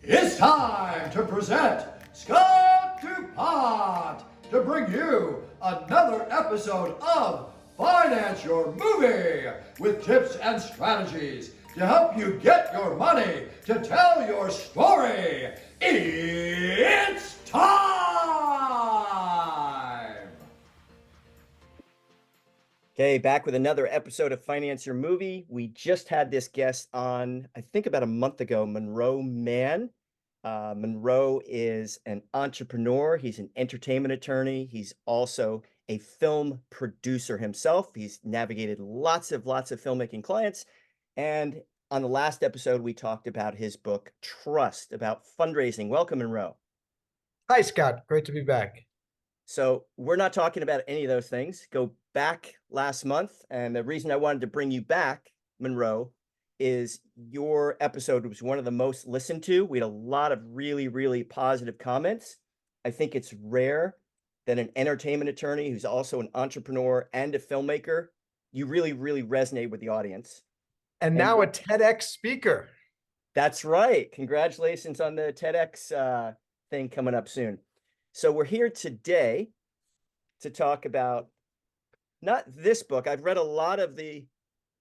It's time to present Scott DuPont to bring you another episode of Finance Your Movie with tips and strategies to help you get your money to tell your story. It's time! Okay, back with another episode of Finance Your Movie. We just had this guest on, I think about a month ago, Monroe Mann. Monroe is an entrepreneur. He's an entertainment attorney. He's also a film producer himself. He's navigated lots of filmmaking clients. And on the last episode, we talked about his book, Trust, about fundraising. Welcome, Monroe. Hi, Scott. Great to be back. So we're not talking about any of those things. Go back last month. And the reason I wanted to bring you back, Monroe, is your episode was one of the most listened to. We had a lot of really positive comments. I think it's rare that an entertainment attorney who's also an entrepreneur and a filmmaker, you really resonate with the audience. And now a TEDx speaker. That's right. Congratulations on the TEDx thing coming up soon. So we're here today to talk about not this book. I've read a lot of the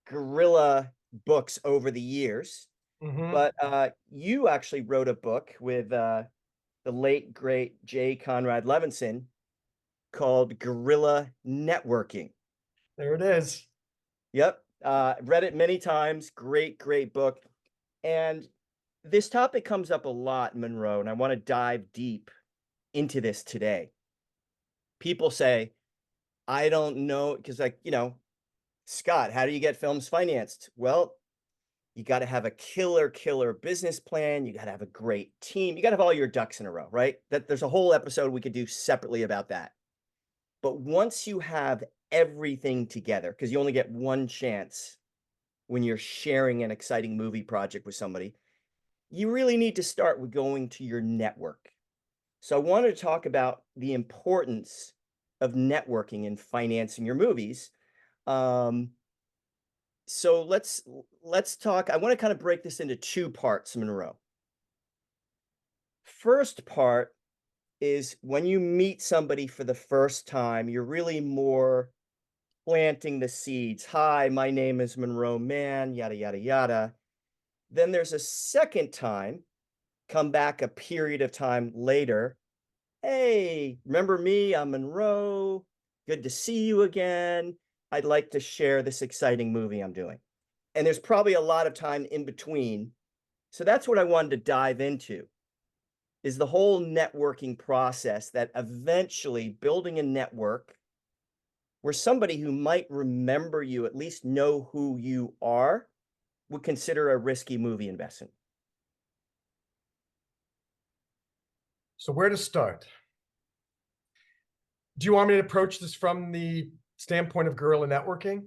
Guerrilla books over the years, but you actually wrote a book with the late, great J. Conrad Levinson called Guerrilla Networking. There it is. Yep. Read it many times. Great book. And this topic comes up a lot, Monroe, and I want to dive deep into this today. People say, I don't know, because Scott, how do you get films financed? Well, you got to have a killer business plan. You got to have a great team. You got to have all your ducks in a row, right? There's a whole episode we could do separately about that. But once you have everything together, because you only get one chance when you're sharing an exciting movie project with somebody, you really need to start with going to your network. So I wanted to talk about the importance of networking and financing your movies. So let's talk. I want to kind of break this into two parts, Monroe. First part is when you meet somebody for the first time, you're really more planting the seeds. Hi, my name is Monroe Mann, yada. Then there's a second time, come back a period of time later. Hey, remember me? I'm Monroe. Good to see you again. I'd like to share this exciting movie I'm doing. And there's probably a lot of time in between. So that's what I wanted to dive into, is the whole networking process, that eventually building a network where somebody who might remember you, at least know who you are, would consider a risky movie investment. So where to start? Do you want me to approach this from the standpoint of guerrilla networking?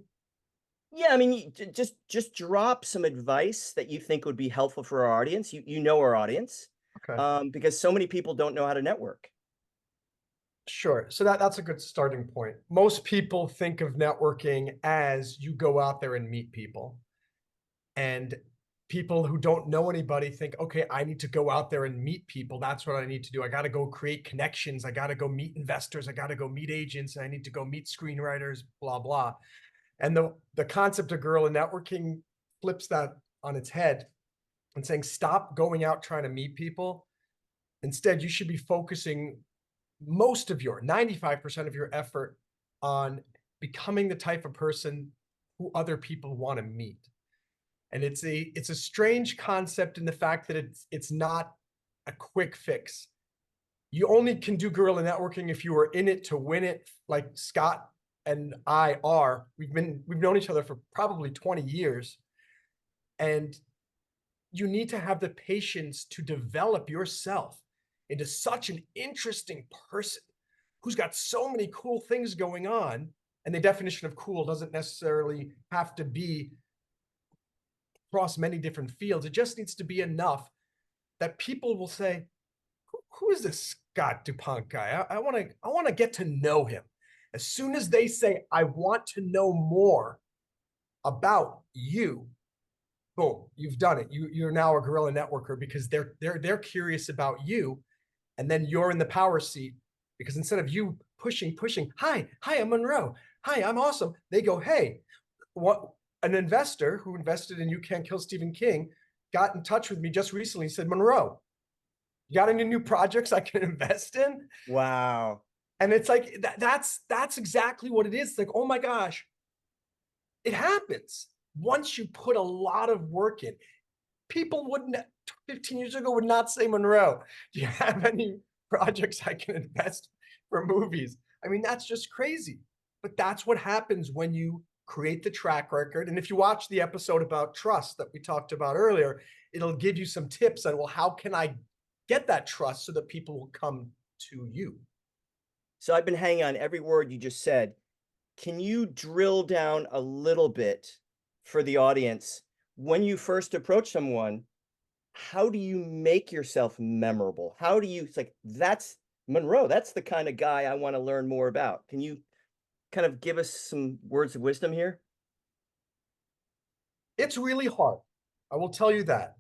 Yeah, I mean, just drop some advice that you think would be helpful for our audience. You know our audience, Okay. because so many people don't know how to network. Sure. So that's a good starting point. Most people think of networking as you go out there and meet people. And people who don't know anybody think, okay, I need to go out there and meet people. That's what I need to do. I got to go create connections. I got to go meet investors. I got to go meet agents. I need to go meet screenwriters, blah, blah. And the concept of guerrilla networking flips that on its head and saying, stop going out trying to meet people. Instead, you should be focusing most of your 95% of your effort on becoming the type of person who other people want to meet. And it's a strange concept in the fact that it's not a quick fix. You only can do guerrilla networking if you are in it to win it, like Scott and I are. We've known each other for probably 20 years. And you need to have the patience to develop yourself into such an interesting person who's got so many cool things going on. And the definition of cool doesn't necessarily have to be across many different fields. It just needs to be enough that people will say, who is this Scott DuPont guy? I want to get to know him. As soon as they say, I want to know more about you, boom, you've done it. You're now a guerrilla networker because they're curious about you, and then you're in the power seat because instead of you pushing, hi, I'm Monroe, hi, I'm awesome. They go, hey, what? An investor who invested in You Can't Kill Stephen King got in touch with me just recently. Said, Monroe, you got any new projects I can invest in? Wow. And it's like that's exactly what it is. It's like, oh my gosh, it happens once you put a lot of work in. People wouldn't 15 years ago would not say, Monroe, do you have any projects I can invest for movies? I mean, that's just crazy. But that's what happens when you create the track record. And if you watch the episode about trust that we talked about earlier, it'll give you some tips on, well, how can I get that trust so that people will come to you? So I've been hanging on every word you just said. Can you drill down a little bit for the audience? When you first approach someone, how do you make yourself memorable? How do you, it's like, that's Monroe, that's the kind of guy I want to learn more about. Can you kind of give us some words of wisdom here? It's really hard. I will tell you that.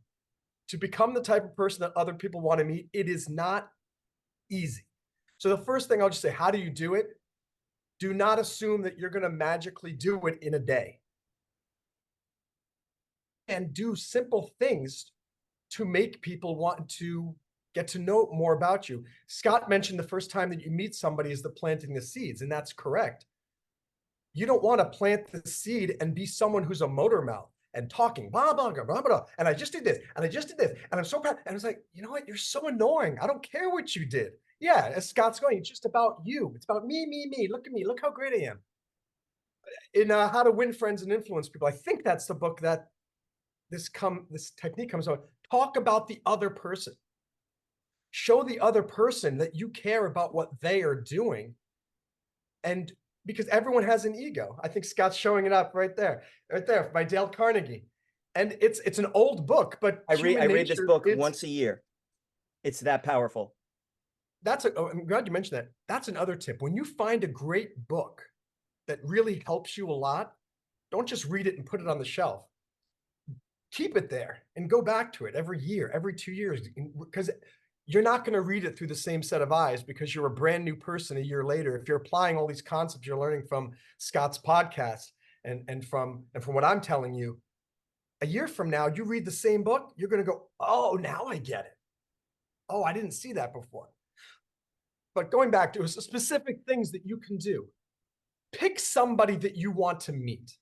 To become the type of person that other people want to meet, it is not easy. So the first thing I'll just say, how do you do it? Do not assume that you're going to magically do it in a day. And do simple things to make people want to get to know more about you. Scott mentioned the first time that you meet somebody is the planting the seeds, and that's correct. You don't want to plant the seed and be someone who's a motor mouth and talking, blah, blah, blah, blah, blah, and I just did this, and I just did this, and I'm so proud. And it's like, you know what? You're so annoying. I don't care what you did. Yeah, as Scott's going, it's just about you. It's about me, me, me. Look at me. Look how great I am. In How to Win Friends and Influence People, I think that's the book that this technique comes out. Talk about the other person. Show the other person that you care about what they are doing. And because everyone has an ego. I think Scott's showing it up right there by Dale Carnegie. And it's an old book, but I read this book once a year. It's that powerful. I'm glad you mentioned that. That's another tip. When you find a great book that really helps you a lot, don't just read it and put it on the shelf. Keep it there and go back to it every year, every 2 years, because you're not going to read it through the same set of eyes because you're a brand new person a year later. If you're applying all these concepts you're learning from Scott's podcast and from what I'm telling you, a year from now, you read the same book, you're going to go, oh, now I get it. Oh, I didn't see that before. But going back to specific things that you can do, pick somebody that you want to meet.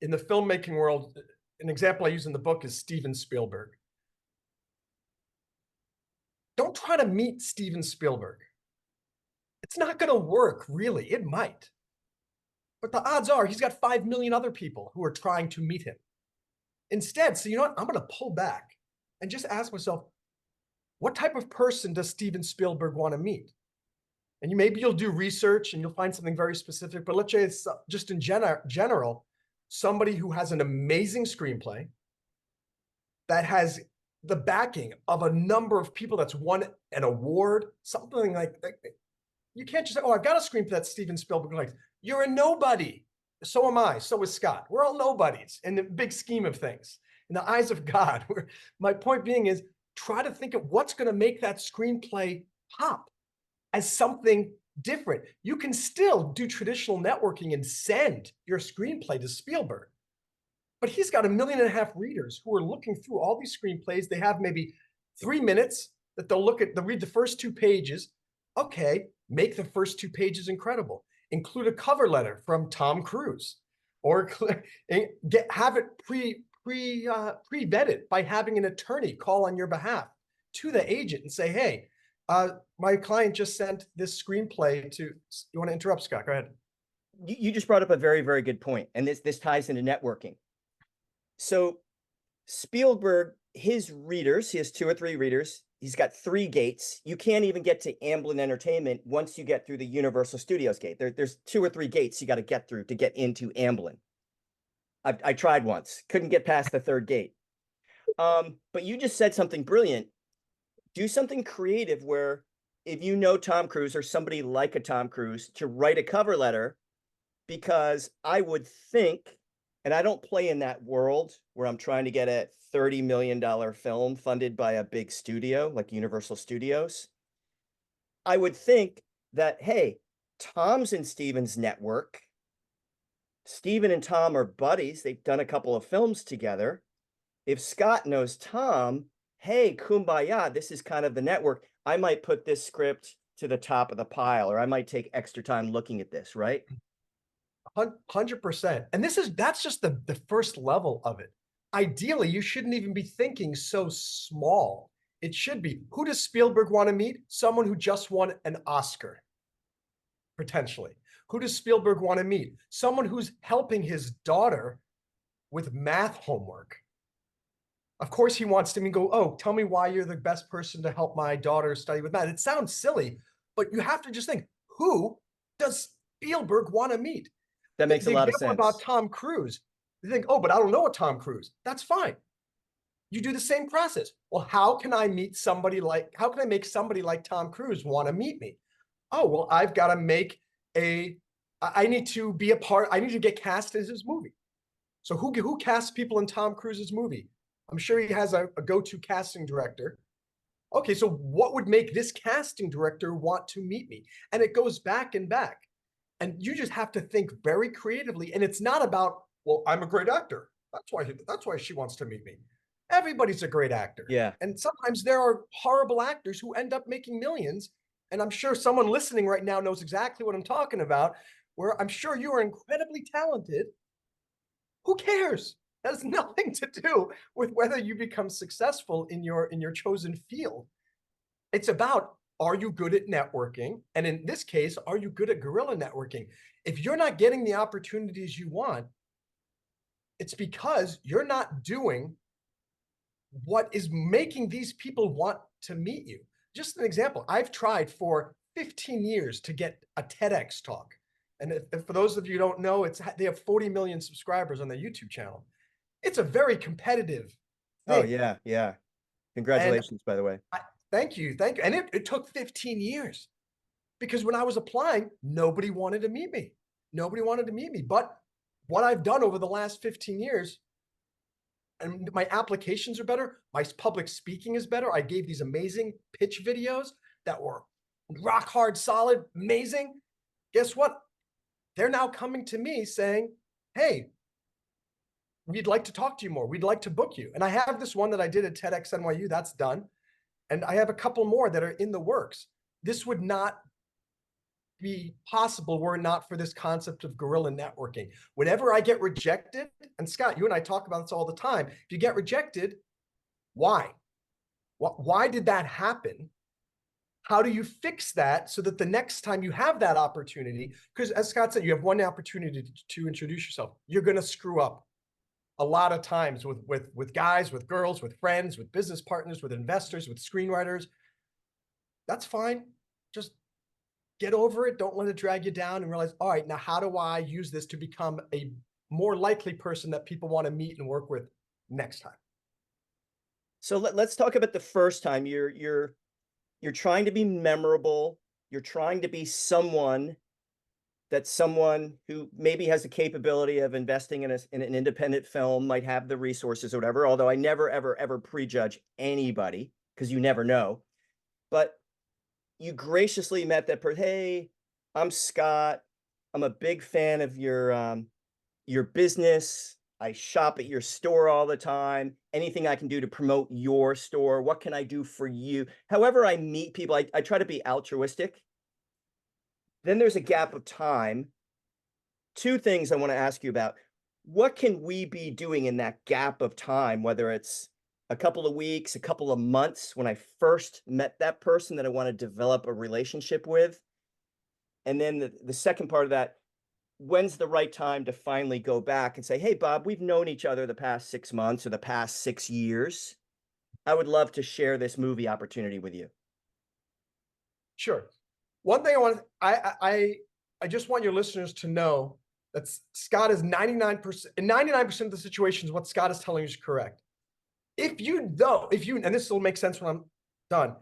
In the filmmaking world, an example I use in the book is Steven Spielberg. Don't try to meet Steven Spielberg. It's not going to work, really. It might. But the odds are he's got 5 million other people who are trying to meet him. Instead, so you know what? I'm going to pull back and just ask myself, what type of person does Steven Spielberg want to meet? And maybe you'll do research and you'll find something very specific, but let's say it's just in general, somebody who has an amazing screenplay that has the backing of a number of people that's won an award, something like that. You can't just say, oh, I've got a screenplay that Steven Spielberg likes. You're a nobody. So am I. So is Scott. We're all nobodies in the big scheme of things. In the eyes of God. My point being is try to think of what's going to make that screenplay pop as something different. You can still do traditional networking and send your screenplay to Spielberg. But he's got 1.5 million readers who are looking through all these screenplays. They have maybe 3 minutes that they'll read the first 2 pages. Okay, make the first 2 pages incredible. Include a cover letter from Tom Cruise, or have it pre-vetted by having an attorney call on your behalf to the agent and say, hey, my client just sent this screenplay to, you want to interrupt, Scott? Go ahead. You just brought up a very, very good point, and this ties into networking. So Spielberg, his readers, he has 2 or 3 readers. He's got 3 gates. You can't even get to Amblin Entertainment once you get through the Universal Studios gate. There's 2 or 3 gates you got to get through to get into Amblin. I tried once, couldn't get past the 3rd gate. But you just said something brilliant. Do something creative where if you know Tom Cruise or somebody like a Tom Cruise, to write a cover letter, because I would think, And I don't play in that world where I'm trying to get a $30 million film funded by a big studio like Universal Studios. I would think that, hey, Tom's in Steven's network. Steven and Tom are buddies. They've done a couple of films together. If Scott knows Tom, hey, kumbaya, this is kind of the network. I might put this script to the top of the pile, or I might take extra time looking at this, right? 100%. And that's just the first level of it. Ideally, you shouldn't even be thinking so small. It should be, who does Spielberg want to meet? Someone who just won an Oscar, potentially. Who does Spielberg want to meet? Someone who's helping his daughter with math homework. Of course, he wants to go, oh, tell me why you're the best person to help my daughter study with math. It sounds silly, but you have to just think, who does Spielberg want to meet? That makes a lot of example sense. About Tom Cruise, you think, oh, but I don't know a Tom Cruise. That's fine. You do the same process. Well, how can I make somebody like Tom Cruise want to meet me? Oh, well, I've got to I need to be a part, I need to get cast in his movie. So who casts people in Tom Cruise's movie? I'm sure he has a go-to casting director. Okay, so what would make this casting director want to meet me? And it goes back and back. And you just have to think very creatively. And it's not about, well, I'm a great actor. That's why she wants to meet me. Everybody's a great actor. Yeah. And sometimes there are horrible actors who end up making millions. And I'm sure someone listening right now knows exactly what I'm talking about, where I'm sure you are incredibly talented. Who cares? That has nothing to do with whether you become successful in your chosen field. It's about, are you good at networking? And in this case, are you good at guerrilla networking? If you're not getting the opportunities you want, it's because you're not doing what is making these people want to meet you. Just an example, I've tried for 15 years to get a TEDx talk. And if for those of you who don't know, they have 40 million subscribers on their YouTube channel. It's a very competitive thing. Oh, yeah, yeah. Congratulations, by the way. Thank you. And it took 15 years because when I was applying, nobody wanted to meet me. Nobody wanted to meet me. But what I've done over the last 15 years, and my applications are better, my public speaking is better. I gave these amazing pitch videos that were rock hard, solid, amazing. Guess what? They're now coming to me saying, hey, we'd like to talk to you more. We'd like to book you. And I have this one that I did at TEDx NYU. That's done. And I have a couple more that are in the works. This would not be possible were it not for this concept of guerrilla networking. Whenever I get rejected, and Scott, you and I talk about this all the time, if you get rejected, why? Why did that happen? How do you fix that so that the next time you have that opportunity, because as Scott said, you have one opportunity to introduce yourself. You're going to screw up a lot of times with guys, with girls, with friends, with business partners, with investors, with screenwriters. That's fine. Just get over it. Don't let it drag you down and realize, all right, now how do I use this to become a more likely person that people want to meet and work with next time? So let's talk about the first time. You're trying to be memorable. You're trying to be someone who maybe has the capability of investing in an independent film, might have the resources or whatever, although I never, ever, ever prejudge anybody because you never know. But you graciously met that person. Hey, I'm Scott. I'm a big fan of your business. I shop at your store all the time. Anything I can do to promote your store? What can I do for you? However I meet people, I try to be altruistic. Then there's a gap of time. Two things I want to ask you about. What can we be doing in that gap of time, whether it's a couple of weeks, a couple of months, when I first met that person that I want to develop a relationship with? And then the second part of that, when's the right time to finally go back and say, hey, Bob, we've known each other the past 6 months or the past 6 years. I would love to share this movie opportunity with you. Sure. One thing I just want your listeners to know that Scott is 99%, in 99% of the situations, what Scott is telling you is correct. And this will make sense when I'm done.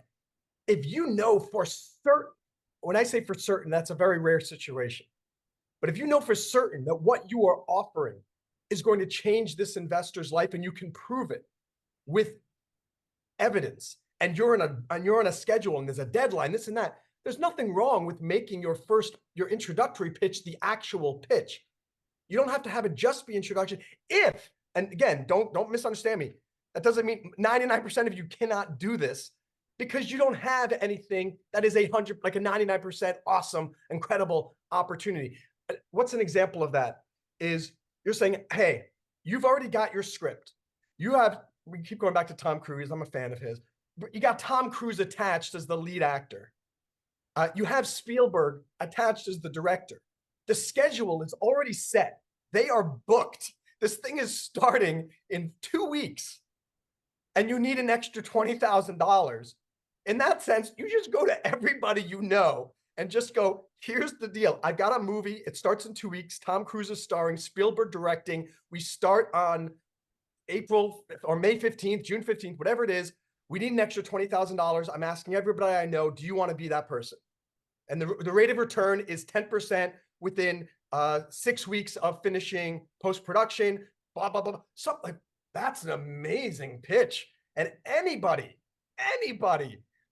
If you know for certain, when I say for certain, that's a very rare situation. But if you know for certain that what you are offering is going to change this investor's life, and you can prove it with evidence, and you're on a schedule, and there's a deadline, this and that, there's nothing wrong with making your introductory pitch the actual pitch. You don't have to have it just be introduction. And again, don't misunderstand me. That doesn't mean 99% of you cannot do this, because you don't have anything that is like a 99% awesome, incredible opportunity. What's an example of that is you're saying, hey, you've already got your script. We keep going back to Tom Cruise. I'm a fan of his. You got Tom Cruise attached as the lead actor. You have Spielberg attached as the director. The schedule is already set. They are booked. This thing is starting in 2 weeks, and you need an extra $20,000. In that sense, you just go to everybody you know and just go, here's the deal. I got a movie. It starts in 2 weeks. Tom Cruise is starring, Spielberg directing. We start on April or May 15th, June 15th, whatever it is. We need an extra $20,000. I'm asking everybody I know, do you want to be that person? And the rate of return is 10% within 6 weeks of finishing post-production, blah, blah, blah. Something like that's an amazing pitch. And anybody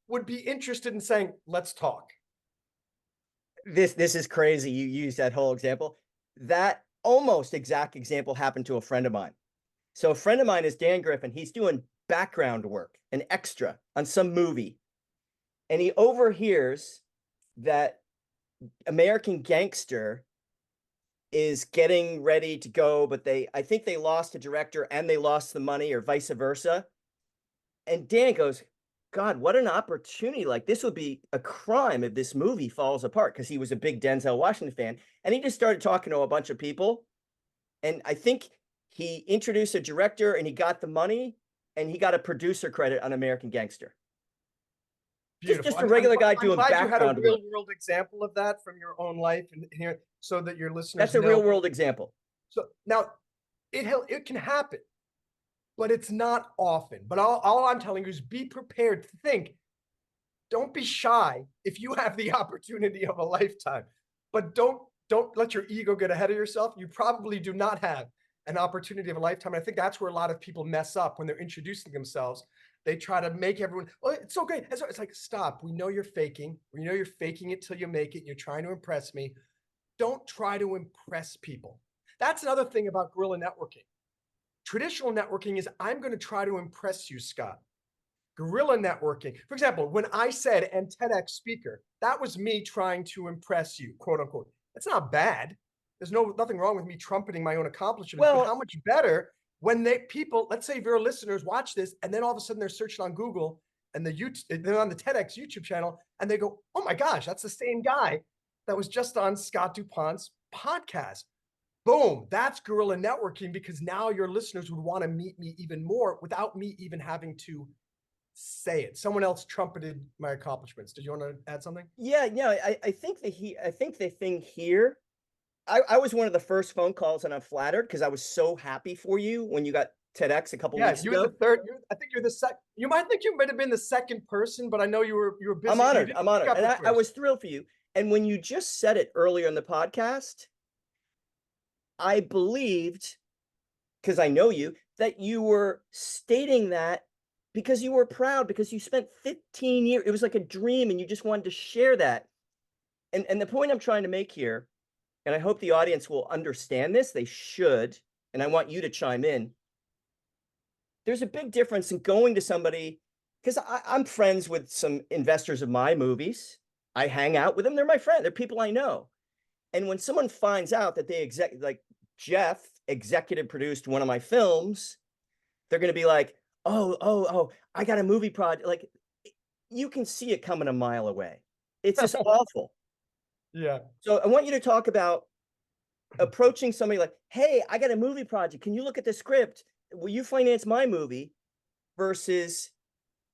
would be interested in saying, let's talk. This is crazy. You use that whole example. That almost exact example happened to a friend of mine. So a friend of mine is Dan Griffin. He's doing background work, an extra on some movie. And he overhears that American Gangster is getting ready to go, but I think they lost a director and they lost the money, or vice versa. And Dan goes, God, what an opportunity. Like, this would be a crime if this movie falls apart, because he was a big Denzel Washington fan. And he just started talking to a bunch of people. And I think he introduced a director and he got the money and he got a producer credit on American Gangster. Beautiful. Just a regular guy doing background work. I'm glad you had a real world example of that from your own life and here, so that your listeners That's a real world example. So now it can happen, but it's not often. But all I'm telling you is be prepared to think. Don't be shy if you have the opportunity of a lifetime, but don't let your ego get ahead of yourself. You probably do not have an opportunity of a lifetime. And I think that's where a lot of people mess up when they're introducing themselves. They try to make everyone, oh, it's so great. It's like, stop. We know you're faking. We know you're faking it till you make it. You're trying to impress me. Don't try to impress people. That's another thing about guerrilla networking. Traditional networking is, I'm going to try to impress you, Scott. Guerrilla networking, for example, when I said and TEDx speaker, that was me trying to impress you, quote unquote. It's not bad. There's nothing wrong with me trumpeting my own accomplishments. Well, but how much better when people, let's say your listeners watch this, and then all of a sudden they're searching on Google and they're on the TEDx YouTube channel, and they go, oh my gosh, that's the same guy that was just on Scott DuPont's podcast. Boom, that's guerrilla networking, because now your listeners would want to meet me even more without me even having to say it. Someone else trumpeted my accomplishments. Did you want to add something? Yeah. I think the thing here, I was one of the first phone calls, and I'm flattered because I was so happy for you when you got TEDx a couple weeks ago. You were the third. I think you're the second. You might think you might have been the second person, but I know you were busy. I'm honored. And I was thrilled for you. And when you just said it earlier in the podcast, I believed, because I know you, that you were stating that because you were proud, because you spent 15 years. It was like a dream, and you just wanted to share that. And the point I'm trying to make here, and I hope the audience will understand this, they should, and I want you to chime in. There's a big difference in going to somebody, because I'm friends with some investors of my movies. I hang out with them. They're my friend. They're people I know. And when someone finds out that like Jeff executive produced one of my films, they're going to be like, oh, I got a movie project. Like, you can see it coming a mile away. It's just awful. Yeah. So I want you to talk about approaching somebody like, hey, I got a movie project. Can you look at the script? Will you finance my movie? Versus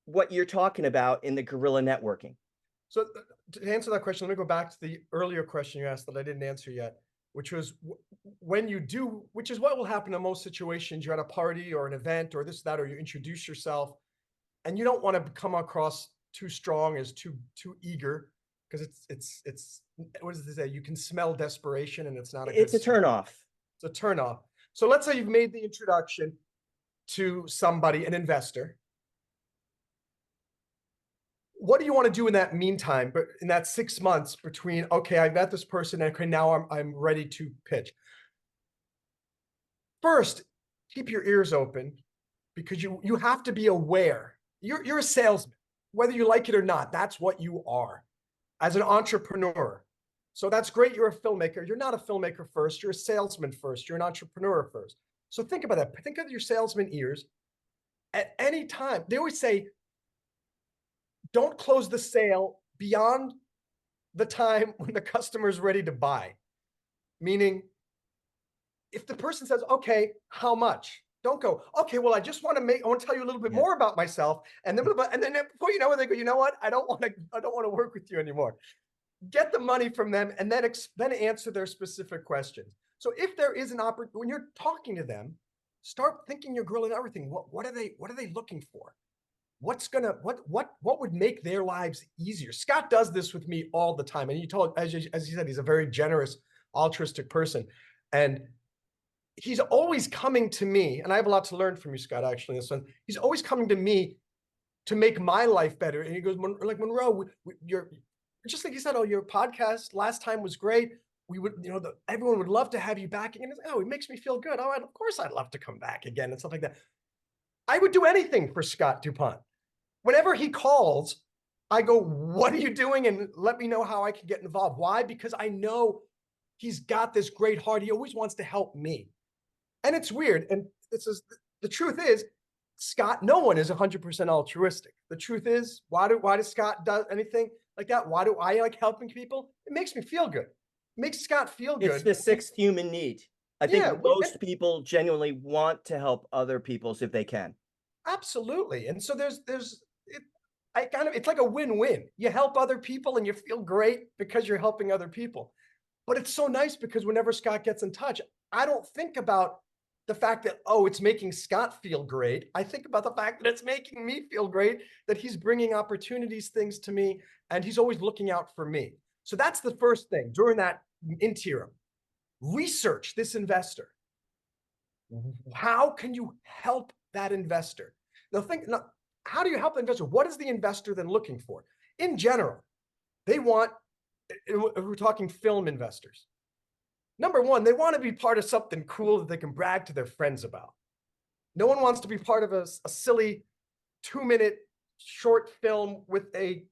what you're talking about in the guerrilla networking. So to answer that question, let me go back to the earlier question you asked that I didn't answer yet, which was when you do, which is what will happen in most situations. You're at a party or an event or this, that, or you introduce yourself, and you don't want to come across too strong as too eager, because it's what does it say? You can smell desperation, and it's not a It's a turnoff. It's a turnoff. So let's say you've made the introduction to somebody, an investor. What do you want to do in that meantime, but in that 6 months between, okay, I met this person, and okay, now I'm ready to pitch? First, keep your ears open, because you have to be aware. You're a salesman, whether you like it or not. That's what you are as an entrepreneur. So that's great. You're a filmmaker. You're not a filmmaker first. You're a salesman first. You're an entrepreneur first. So think about that. Think of your salesman ears. At any time, they always say, don't close the sale beyond the time when the customer is ready to buy. Meaning, if the person says, okay, how much? Don't go, okay, well, I want to tell you a little bit more about myself. And then before you know it, they go, you know what? I don't want to work with you anymore. Get the money from them, and then answer their specific questions. So if there is an opportunity, when you're talking to them, start thinking your guerrilla networking. What are they looking for? What would make their lives easier? Scott does this with me all the time. And as you said, he's a very generous, altruistic person. And he's always coming to me, and I have a lot to learn from you, Scott, actually, this one. He's always coming to me to make my life better. And he goes, like, Monroe, you're just like you said, oh, your podcast last time was great. We would, everyone would love to have you back. And it makes me feel good. Oh, of course I'd love to come back again and stuff like that. I would do anything for Scott DuPont. Whenever he calls, I go, what are you doing? And let me know how I can get involved. Why? Because I know he's got this great heart. He always wants to help me. And it's weird. And the truth is, Scott, no one is 100% altruistic. The truth is, why does Scott do anything like that? Why do I like helping people? It makes me feel good. It makes Scott feel good. It's the sixth human need. I think most people genuinely want to help other people if they can. Absolutely. And so it's like a win-win. You help other people and you feel great because you're helping other people. But it's so nice because whenever Scott gets in touch, I don't think about the fact that, it's making Scott feel great. I think about the fact that it's making me feel great, that he's bringing opportunities, things to me, and he's always looking out for me. So that's the first thing during that interim. Research this investor. How can you help that investor? Now how do you help the investor? What is the investor then looking for? In general, they want, if we're talking film investors, number one, they want to be part of something cool that they can brag to their friends about. No one wants to be part of a silly 2-minute short film with a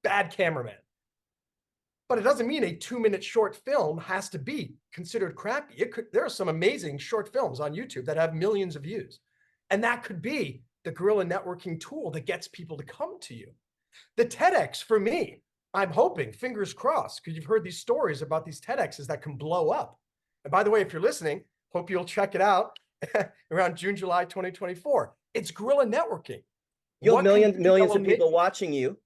bad cameraman. But it doesn't mean a 2-minute short film has to be considered crappy. There are some amazing short films on YouTube that have millions of views. And that could be the guerrilla networking tool that gets people to come to you. The TEDx, for me, I'm hoping, fingers crossed, because you've heard these stories about these TEDx's that can blow up. And by the way, if you're listening, hope you'll check it out around June, July 2024. It's guerrilla networking. You have millions of people watching you.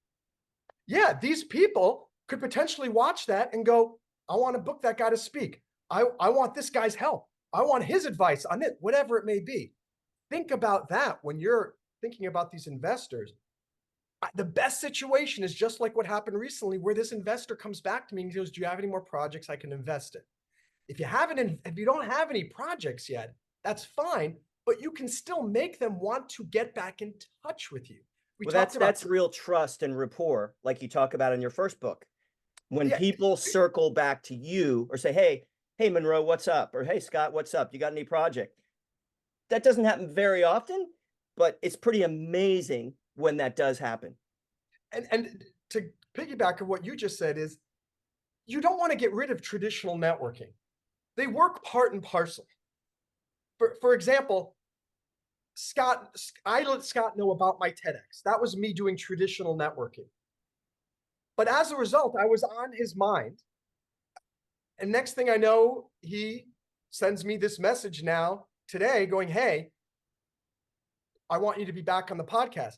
Yeah, these people could potentially watch that and go, I want to book that guy to speak. I want this guy's help. I want his advice on it, whatever it may be. Think about that when you're thinking about these investors. The best situation is just like what happened recently, where this investor comes back to me and goes, do you have any more projects I can invest in? If you don't have any projects yet, that's fine, but you can still make them want to get back in touch with you. That's real trust and rapport, like you talk about in your first book. When people circle back to you or say, hey, Monroe, what's up? Or hey, Scott, what's up? You got any project? That doesn't happen very often, but it's pretty amazing when that does happen. And to piggyback on what you just said is, you don't want to get rid of traditional networking. They work part and parcel. For example, I let Scott know about my TEDx. That was me doing traditional networking. But as a result, I was on his mind. And next thing I know, he sends me this message now today going, hey, I want you to be back on the podcast.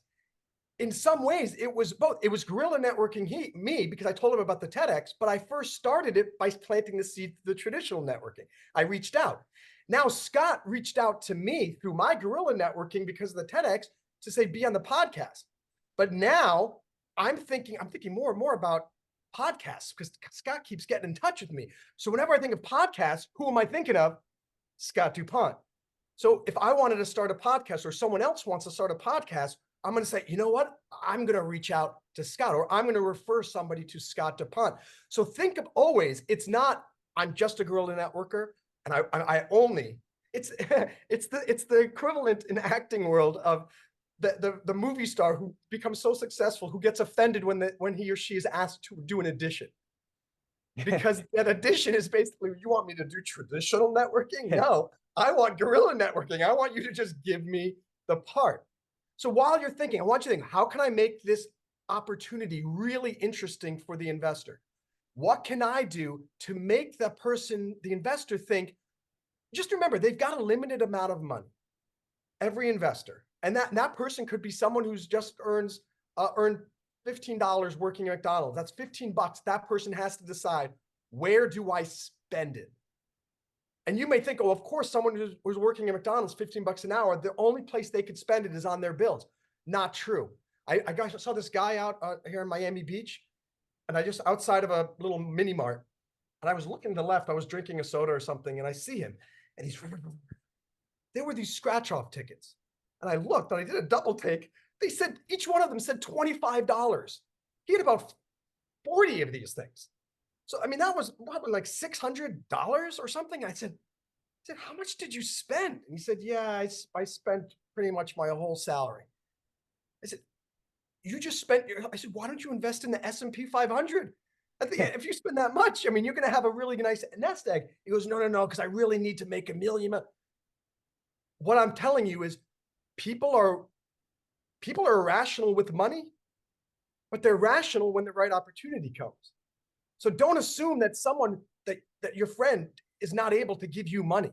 In some ways, it was both. It was guerrilla networking me because I told him about the TEDx, but I first started it by planting the seed to the traditional networking. I reached out. Now Scott reached out to me through my guerrilla networking because of the TEDx to say, be on the podcast. But now I'm thinking more and more about podcasts because Scott keeps getting in touch with me. So whenever I think of podcasts, who am I thinking of? Scott DuPont. So if I wanted to start a podcast or someone else wants to start a podcast, I'm going to say, you know what? I'm going to reach out to Scott, or I'm going to refer somebody to Scott DuPont. So think of always, it's not, I'm just a guerrilla networker and I only, it's the equivalent in acting world of the movie star who becomes so successful, who gets offended when he or she is asked to do an audition. Because that audition is basically, you want me to do traditional networking? No, I want guerrilla networking. I want you to just give me the part. So while you're thinking, I want you to think, how can I make this opportunity really interesting for the investor? What can I do to make the person, the investor, think, just remember, they've got a limited amount of money, every investor. And that person could be someone who's just earned $15 working at McDonald's. That's $15. That person has to decide, where do I spend it? And you may think, oh, of course, someone who's working at McDonald's, $15 an hour, the only place they could spend it is on their bills. Not true. I saw this guy out here in Miami Beach, and I just outside of a little mini mart, and I was looking to the left. I was drinking a soda or something, and I see him, and there were these scratch-off tickets. And I looked, and I did a double take. They said, each one of them said $25. He had about 40 of these things. So, I mean, that was probably like $600 or something. I said, how much did you spend? And he said, yeah, I spent pretty much my whole salary. I said, you just spent I said, why don't you invest in the S&P 500? If you spend that much, I mean, you're going to have a really nice nest egg. He goes, no, because I really need to make $1 million. What I'm telling you is people are irrational with money, but they're rational when the right opportunity comes. So don't assume that that your friend is not able to give you money.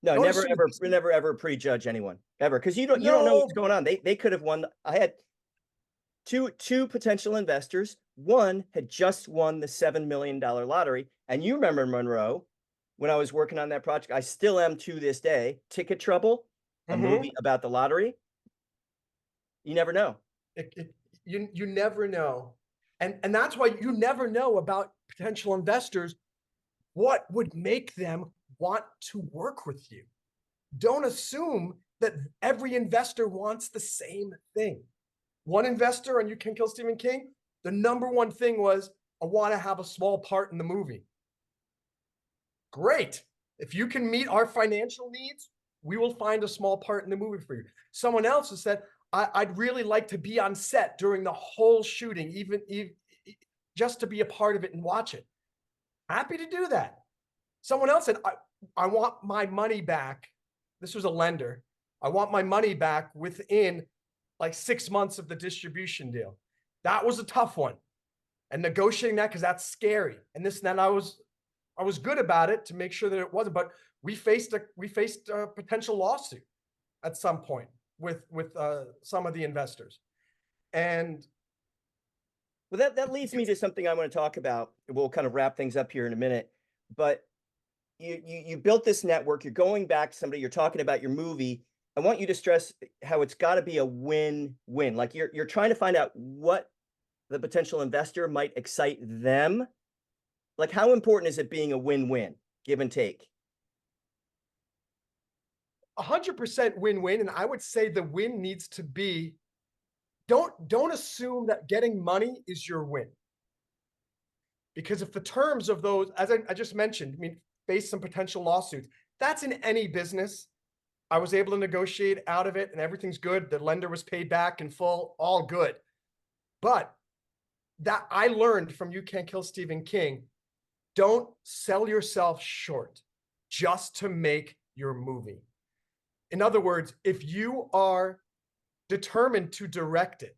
No, never ever prejudge anyone ever, because you don't know what's going on. They could have won. I had two potential investors. One had just won the $7 million lottery, and you remember, Monroe, when I was working on that project, I still am to this day. Ticket Trouble, a movie about the lottery. You never know. You never know. And that's why you never know about potential investors, what would make them want to work with you. Don't assume that every investor wants the same thing. One investor on You Can Kill Stephen King, the number one thing was, I want to have a small part in the movie. Great. If you can meet our financial needs, we will find a small part in the movie for you. Someone else has said, I'd really like to be on set during the whole shooting, even just to be a part of it and watch it. Happy to do that. Someone else said, I want my money back. This was a lender. I want my money back within like 6 months of the distribution deal. That was a tough one. And negotiating that, because that's scary. And this and that, I was good about it to make sure that it wasn't, but we faced a potential lawsuit at some point with some of the investors. And well, that leads me to something I want to talk about. We'll kind of wrap things up here in a minute, but you built this network. You're going back to somebody. You're talking about your movie. I want you to stress how it's got to be a win-win. Like you're trying to find out what the potential investor might excite them. Like, how important is it being a win-win, give and take? 100% win-win. And I would say the win needs to be, don't assume that getting money is your win. Because if the terms of those, as I just mentioned, I mean, face some potential lawsuits, that's in any business. I was able to negotiate out of it and everything's good. The lender was paid back in full, all good. But that I learned from You Can't Kill Stephen King, don't sell yourself short just to make your movie. In other words, if you are determined to direct it,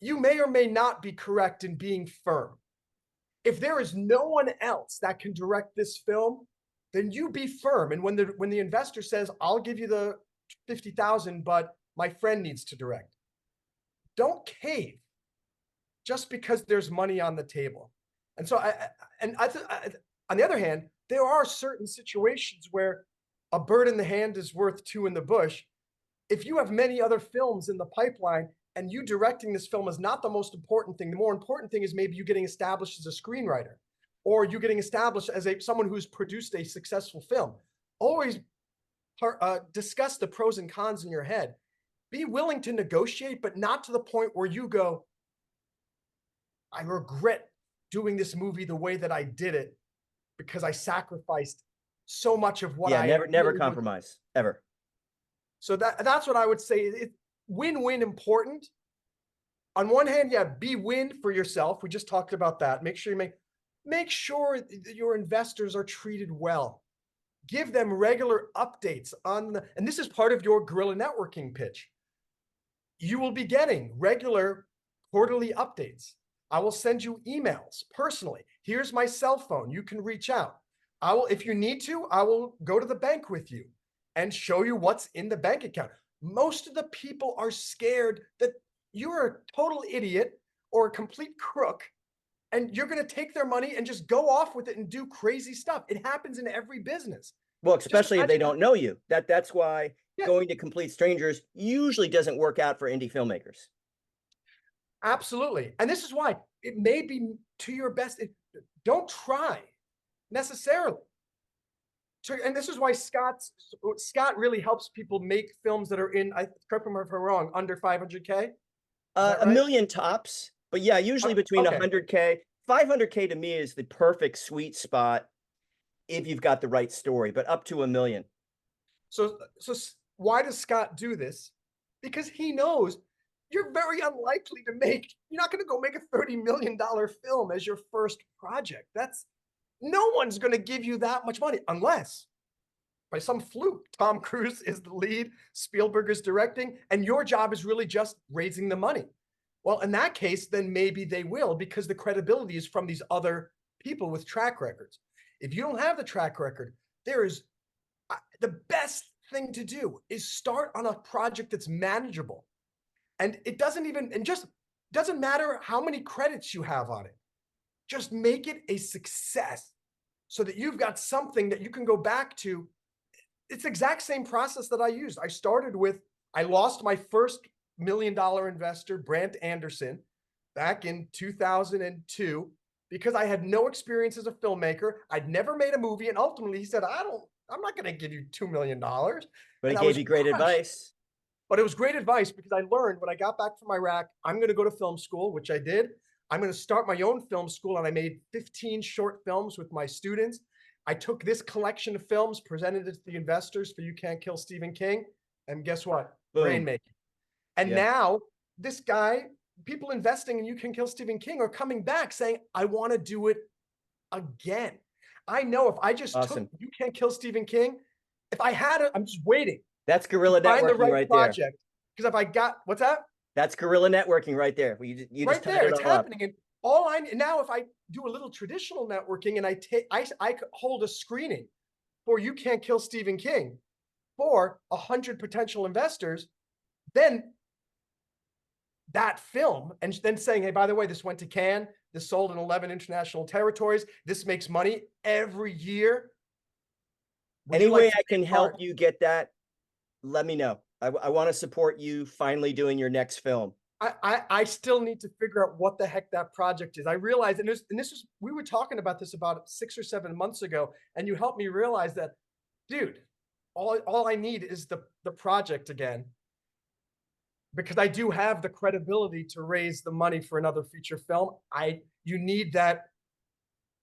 you may or may not be correct in being firm. If there is no one else that can direct this film, then you be firm. And when the investor says, I'll give you the 50,000, but my friend needs to direct, don't cave just because there's money on the table. And so on the other hand, there are certain situations where a bird in the hand is worth two in the bush. If you have many other films in the pipeline and you directing this film is not the most important thing, the more important thing is maybe you getting established as a screenwriter. or you getting established as someone who's produced a successful film. Always discuss the pros and cons in your head. Be willing to negotiate, but not to the point where you go, I regret doing this movie the way that I did it because I sacrificed so much of what I never compromise ever. So that's what I would say. It win-win important. On one hand, yeah, be win for yourself. We just talked about that. Make sure that your investors are treated well. Give them regular updates and this is part of your Guerrilla Networking pitch. You will be getting regular quarterly updates. I will send you emails personally. Here's my cell phone. You can reach out. If you need to, I will go to the bank with you and show you what's in the bank account. Most of the people are scared that you're a total idiot or a complete crook, and you're going to take their money and just go off with it and do crazy stuff. It happens in every business. Well, especially if they don't know you. That's why going to complete strangers usually doesn't work out for indie filmmakers. Absolutely. And this is why it may be to your best. Don't try necessarily. And this is why Scott really helps people make films that are in, correct me if I'm wrong, under 500K? A million tops, but yeah, usually between 100K. 500K to me is the perfect sweet spot if you've got the right story, but up to $1 million. So why does Scott do this? Because he knows you're very unlikely to you're not going to go make a $30 million film as your first project. No one's going to give you that much money unless by some fluke, Tom Cruise is the lead, Spielberg is directing, and your job is really just raising the money. Well, in that case, then maybe they will, because the credibility is from these other people with track records. If you don't have the track record, the best thing to do is start on a project that's manageable. And it doesn't matter how many credits you have on it. Just make it a success so that you've got something that you can go back to. It's the exact same process that I used. I lost my first $1 million investor, Brant Anderson, back in 2002, because I had no experience as a filmmaker. I'd never made a movie. And ultimately he said, I'm not going to give you $2 million. But he gave you great advice. But it was great advice because I learned when I got back from Iraq, I'm going to go to film school, which I did. I'm going to start my own film school. And I made 15 short films with my students. I took this collection of films, presented it to the investors for You Can't Kill Stephen King. And guess what? Boom. Rainmaking. And now this guy, people investing in You Can Kill Stephen King are coming back saying, I want to do it again. I know if I just took You Can't Kill Stephen King, if I had it, I'm just waiting. That's Guerrilla Networking right there. Because if I got, what's that? That's Guerrilla Networking right there. You right there, it's happening. And now if I do a little traditional networking and I hold a screening for You Can't Kill Stephen King for 100 potential investors, then that film, and then saying, hey, by the way, this went to Cannes, this sold in 11 international territories, this makes money every year. Any way I can help you get that, let me know. I want to support you finally doing your next film. I still need to figure out what the heck that project is. I realized, we were talking about this about 6 or 7 months ago, and you helped me realize that, dude, all I need is the project again, because I do have the credibility to raise the money for another feature film. You need that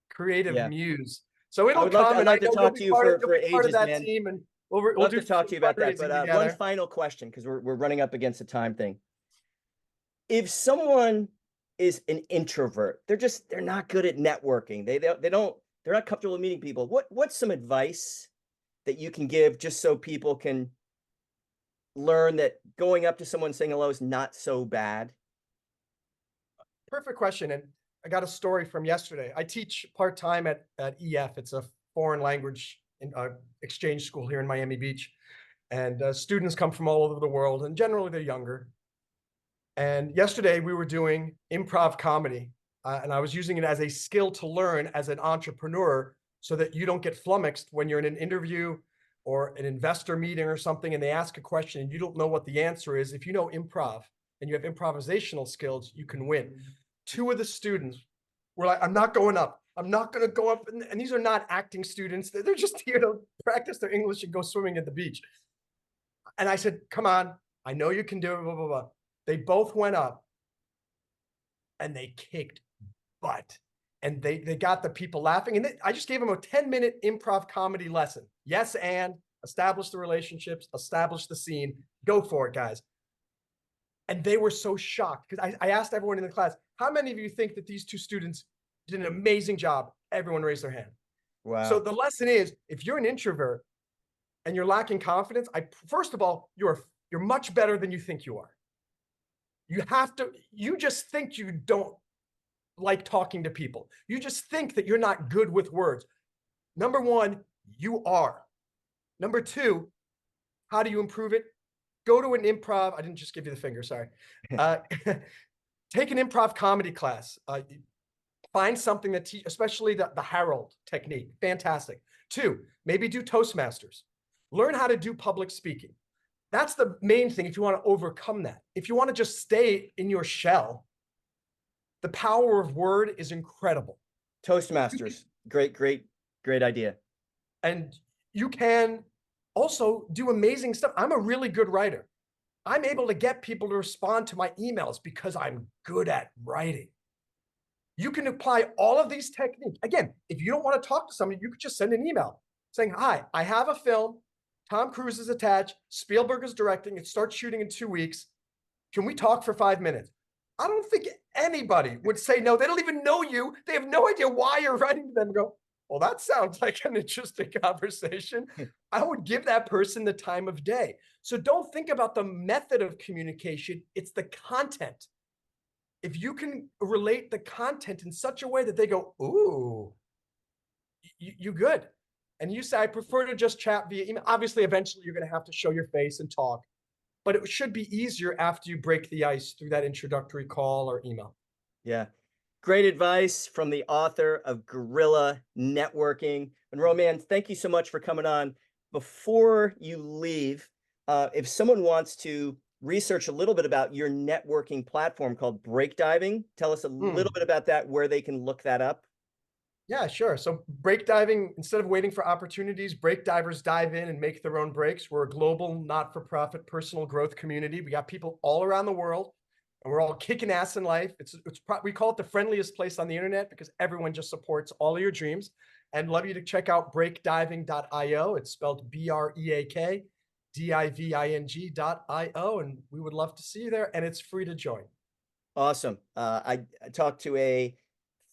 creative muse. So it'll come. I'd like to talk to you for ages, man. Team, and we'll love to talk to you about that. But one final question, because we're running up against the time thing. If someone is an introvert, they're not good at networking. They're not comfortable with meeting people. What's some advice that you can give just so people can learn that going up to someone saying hello is not so bad? Perfect question. And I got a story from yesterday. I teach part-time at EF. It's a foreign language exchange school here in Miami Beach. And students come from all over the world, and generally they're younger. And yesterday we were doing improv comedy, and I was using it as a skill to learn as an entrepreneur so that you don't get flummoxed when you're in an interview or an investor meeting or something, and they ask a question and you don't know what the answer is. If you know improv and you have improvisational skills, you can win. 2 of the students were like, I'm not going up. I'm not going to go up. And these are not acting students. They're just here to practice their English and go swimming at the beach. And I said, come on, I know you can do it, blah, blah, blah. They both went up and they kicked butt. And they got the people laughing. And I just gave them a 10-minute improv comedy lesson. Yes, and establish the relationships, establish the scene. Go for it, guys. And they were so shocked because I asked everyone in the class, how many of you think that these two students did an amazing job? Everyone raised their hand. Wow. So the lesson is, if you're an introvert and you're lacking confidence, first of all, you're much better than you think you are. You just think you don't like talking to people. You just think that you're not good with words. Number one, you are. Number two, how do you improve it? Go to an improv. I didn't just give you the finger, sorry. Take an improv comedy class. Find something that especially the Harold technique. Fantastic. Two, maybe do Toastmasters. Learn how to do public speaking. That's the main thing if you want to overcome that. If you want to just stay in your shell, the power of word is incredible. Toastmasters. Great idea. And you can also do amazing stuff. I'm a really good writer. I'm able to get people to respond to my emails because I'm good at writing. You can apply all of these techniques. Again, if you don't want to talk to somebody, you could just send an email saying, hi, I have a film. Tom Cruise is attached. Spielberg is directing. It starts shooting in 2 weeks. Can we talk for 5 minutes? I don't think anybody would say no. They don't even know you. They have no idea why you're writing to them and go, well, that sounds like an interesting conversation. I would give that person the time of day. So don't think about the method of communication. It's the content. If you can relate the content in such a way that they go, ooh, you good. And you say, I prefer to just chat via email. Obviously, eventually you're going to have to show your face and talk, but it should be easier after you break the ice through that introductory call or email. Yeah. Great advice from the author of Guerrilla Networking. Monroe Mann, thank you so much for coming on. Before you leave, if someone wants to research a little bit about your networking platform called Breakdiving, tell us a little bit about that, where they can look that up. Yeah, sure. So breakdiving, instead of waiting for opportunities, breakdivers dive in and make their own breaks. We're a global, not-for-profit personal growth community. We got people all around the world, and we're all kicking ass in life. We call it the friendliest place on the internet because everyone just supports all of your dreams. And love you to check out breakdiving.io. It's spelled BREAKDIVING.io, and we would love to see you there. And it's free to join. Awesome. I talked to a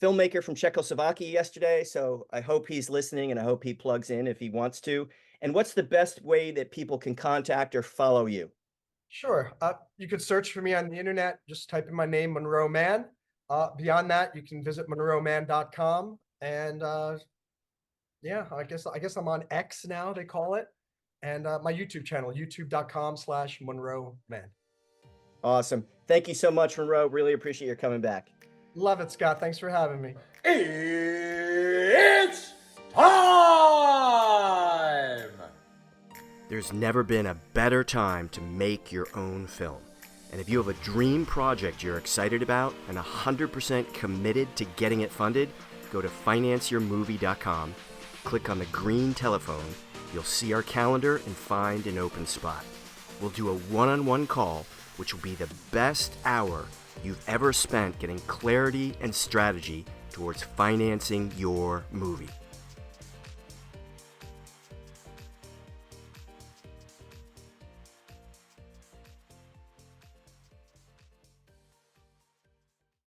filmmaker from Czechoslovakia yesterday, so I hope he's listening and I hope he plugs in if he wants to. And what's the best way that people can contact or follow you? Sure. You could search for me on the internet. Just type in my name, Monroe Mann. Beyond that, you can visit monroemann.com. And yeah, I guess I'm on X now, they call it. And my YouTube channel, youtube.com/Monroe Mann. Awesome. Thank you so much, Monroe. Really appreciate your coming back. Love it, Scott. Thanks for having me. It's time! There's never been a better time to make your own film. And if you have a dream project you're excited about and 100% committed to getting it funded, go to financeyourmovie.com, click on the green telephone, you'll see our calendar and find an open spot. We'll do a one-on-one call, which will be the best hour you've ever spent getting clarity and strategy towards financing your movie.